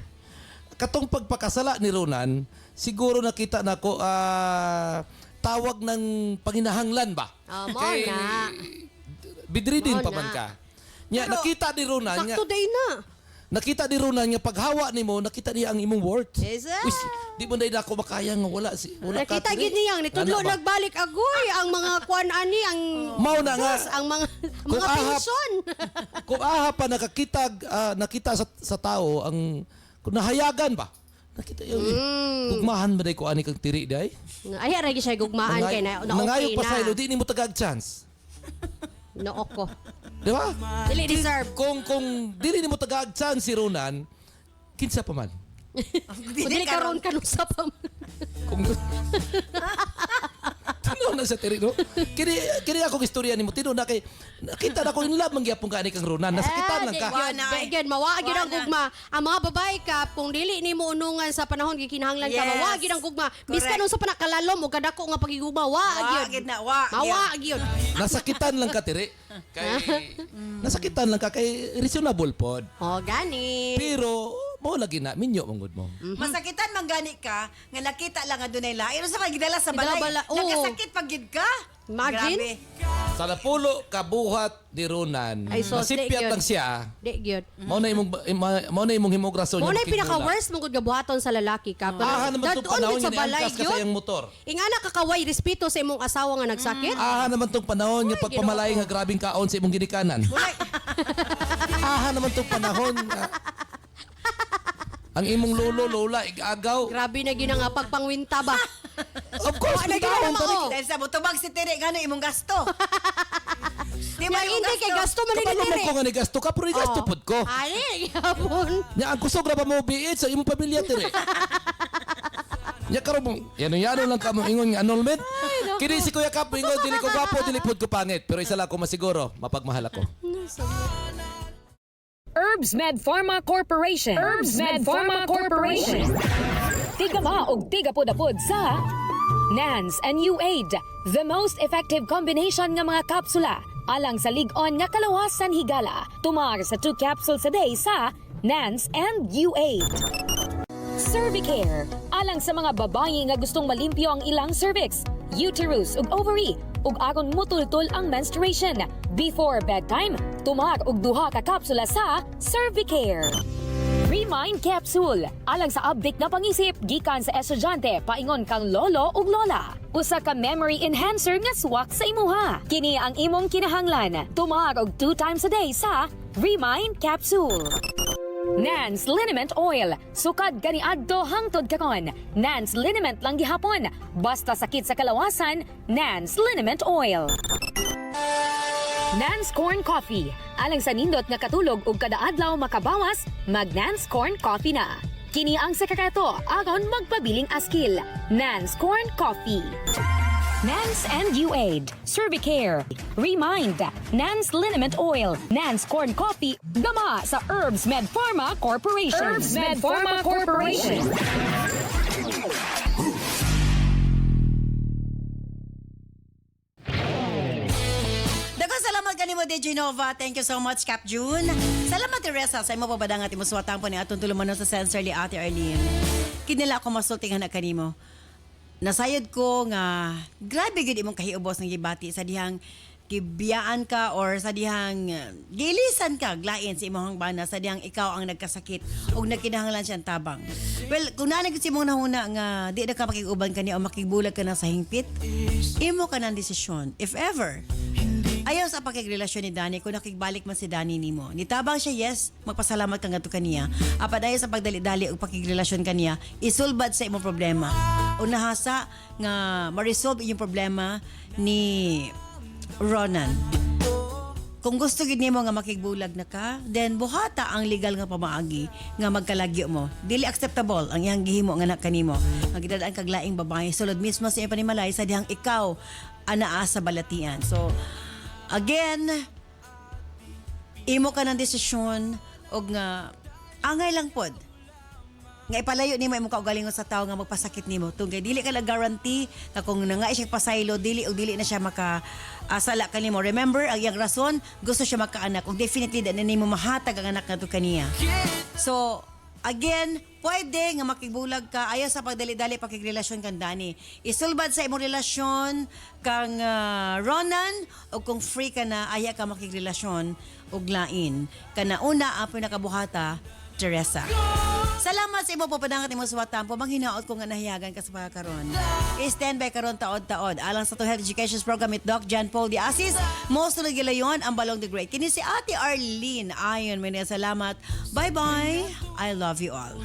Katong pagpakasala ni Ronan, siguro nakita nako tawag ng panginahanglan ba? Mo na. Bidridin Mo pa man na. ka. Nya nakita ni Ronan nga Sakto day na. nakita ni Ronan nga paghawa nimo nakita niya ang imong worth. Yes, Uy, di mo na ako makaya nga wala ka. Nakita gid niyang nitudlo Ano ba? nagbalik agoy ang mga kuan ani ang Mao na nga. ang mga Kung mga ahap- pensyon. Kung pa nakita sa tao ang kung nahayagan ba? Nakita yung ugmahan ba day ko ani kang tiri day? Ay ra gyud siya gugmaan kay na okay Nangayog pa na. sa ilo, di nimo tagag chance. Noo ko. Di ba? Dili deserve. Kung dili nimo tagag chance si Ronan, kinsa pa man. Dili karon kanung sa pa. Kung tino na sa tiri no. Kini ako istorya nimo tino na kay nakita na ko in love mangyapon ka ani kang Ronan. Nasakitan lang ka. Again, mawag gyud ang gugma. Ang mga babae ka kung dili nimo unungan sa panahon gikinahanglan ka, Yes. mawag gyud ang gugma. Bisan nun sa panakalalom o kadako nga pagigugma, wag gyud. Mawag gyud. Nasakitan lang ka tiri. Kay nasakitan lang ka kay reasonable pod. Oh, gani. Pero mo lagi na minyo manggod mo. Masakitan man gani ka nga nakita lang nga dunay lain sa kagidala sa balay. Gidala, oo. Nakasakit pag gid ka. Imagine. Grabe. Sa napulo kabuhat ni Ronan, Ay, sos, di nasipyat gyud. lang siya. Di gyud. Mao na imong himog rason. Mo na niya makigbulag. pinaka-worst mong gud gabuhaton sa lalaki ka. Naman tong panahon sa nga balay niangkas ka sa gyud. iyang motor. Ingana kakaway respeto sa imong asawa nga nagsakit. Naman tong panahon nga pagpamalay nga grabing kaon sa imong ginikanan. Naman tong panahon nga ang imong lolo lola igagaw. Grabe na gina nga pagpangwinta ba. Of course, Wala gyud na mao. Dahil sa butubag si Tiri gani imong gasto. Di Nga hindi kay gasto man ni Kapalo mo dire. ko nga ni gasto ka, pero ni gasto pod ko. Ani, yapon. Nya ang kusog ra ba mo biit sa imong pamilya tire. Nya karon mo, yan lang ka mo ingon nga annulment. Kini si Kuya Kap ingon dili ko gwapo, dili pud ko pangit, pero isa lang ko masiguro, mapagmahal ako. Herbs Med Pharma Corporation. Herbs Med Pharma Corporation. Tigama og tigapod-apod sa NANS and UAID, the most effective combination nga mga kapsula alang sa lig-on nga kalawasan higala. Tumar sa 2 capsules a day sa NANS and UAID. Cervicare, alang sa mga babae nga gustong malimpyo ang ilang cervix, uterus ug ovary, ug aron mutultol ang menstruation. Before bedtime, tumar og 2 ka kapsula sa Cervicare. Remind Capsule, alang sa update na pangisip gikan sa estudyante paingon kang lolo ug lola. Usa ka memory enhancer nga swak sa imuha. Kini ang imong kinahanglan. Tumar og 2 times a day sa Remind Capsule. Nance Liniment Oil. Sukad gani adto hangtod karon. Nance Liniment lang gihapon. Basta sakit sa kalawasan, Nance Liniment Oil. Nance Corn Coffee. Alang sa nindot nga katulog ug kada adlaw makabawas, mag Nance Corn Coffee na. Kini ang sekreto aron magpabiling askil. Nance Corn Coffee. Nance and UAID, Cervicare, Remind, Nance Liniment Oil, Nance Corn Coffee, gama sa Herbs Med Pharma Corporation. Herbs Med Pharma Corporation. Daghang salamat kanimo DJ Nova. Thank you so much Cap June. Salamat Teresa sa imo pabadang at imo suwatang po ni atong tulumanon sa sensor ni Ate Arlene. Kinila ako masultingan na kanimo. Nasayod ko nga grabe gid imong kahiubos ng gibati sa dihang gibiyaan ka or sa dihang gilisan ka glain sa imong bana sa dihang ikaw ang nagkasakit o nagkinahanglan siyang tabang. Well, kung nanagid si mong nahuna nga di na ka makiguban kaniya o makigbulag ka na sa hingpit, imo ka ng desisyon. If ever, ayaw sa pakigrelasyon ni Danny, kung nakigbalik man si Danny nimo. Nitabang siya, yes, magpasalamat ka nga to kaniya. Apat ayaw sa pagdali-dali o pakigrelasyon kaniya, isulbad sa imong problema. O nahasa nga ma-resolve inyong problema ni Ronan. Kung gusto gid nimo nga makigbulag na ka, then buhata ang legal nga pamaagi nga magkalagyo mo. Dili acceptable ang iyang gihimo nga anak kanimo. Magidadaan kag laing babae sulod mismo sa iyang panimalay sa dihang ikaw anaa sa balatian. So again, imo ka ng desisyon o nga angay lang pod nga ipalayo nimo imong kaugalingon sa tao nga magpasakit nimo tungkay dili ka guarantee na kung nga siya pasaylo dili na siya maka asala kanimo. Remember ang iyang rason, gusto siya makaanak ug definitely na nimo mahatag ang anak nato kaniya. So again, pwede nga makigbulag ka ayaw sa pagdali-dali pakigrelasyon kang Danny. Isulbad sa imong relasyon kang Ronan o kung free ka na aya ka makigrelasyon og lain. Kana una ang pinakabuhata, Teresa. Salamat sa imo papadangat imo suwatan po manghinaot ko nga nahiyagan ka sa pagkakaron. I-stand by karon taod-taod alang sa Health Education Program with Doc John Paul de Asis. Most na gilayon ang Balong the Great. Kini si Ate Arlene. Ayon, may salamat. Bye-bye. I love you all.